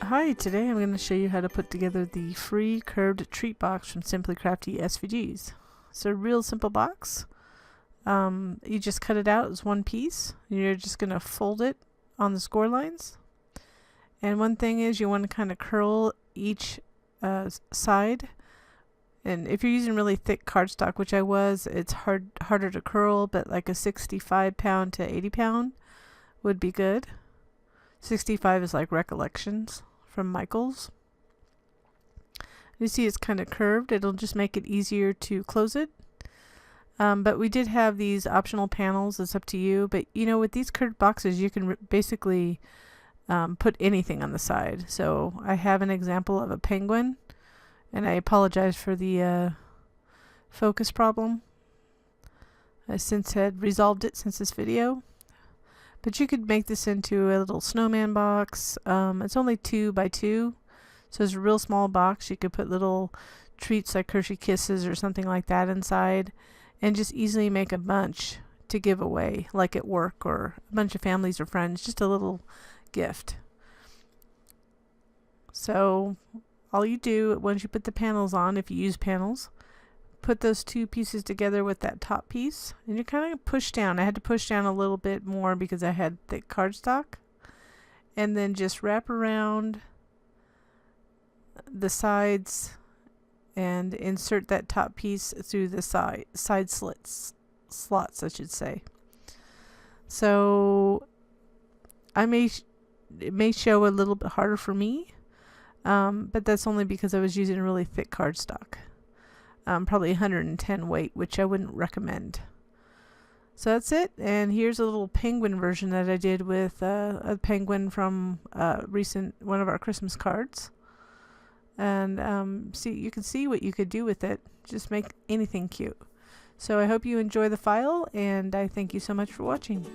Hi, today I'm going to show you how to put together the free curved treat box from Simply Crafty SVGs. It's a real simple box. You just cut it out as one piece. You're just going to fold it on the score lines. And one thing is you want to kind of curl each side. And if you're using really thick cardstock, which I was, it's harder to curl, but like a 65 pound to 80 pound would be good. 65 is like Recollections from Michael's. You see it's kind of curved. It'll just make it easier to close it. But we did have these optional panels. It's up to you. But you know, with these curved boxes, you can basically put anything on the side. So I have an example of a penguin, and I apologize for the focus problem. I since had resolved it since this video. But you could make this into a little snowman box. It's only 2 by 2, so it's a real small box. You could put little treats like Hershey Kisses or something like that inside, and just easily make a bunch to give away, like at work or a bunch of families or friends, just a little gift. So all you do, once you put the panels on, if you use panels, put those two pieces together with that top piece, and you kind of push down. I had to push down a little bit more because I had thick cardstock, and then just wrap around the sides and insert that top piece through the side slots, I should say. So it may show a little bit harder for me, but that's only because I was using really thick cardstock. Probably 110 weight, which I wouldn't recommend. So that's it, and here's a little penguin version that I did with a penguin from one of our Christmas cards. And you can see what you could do with it. Just make anything cute. So I hope you enjoy the file, and I thank you so much for watching.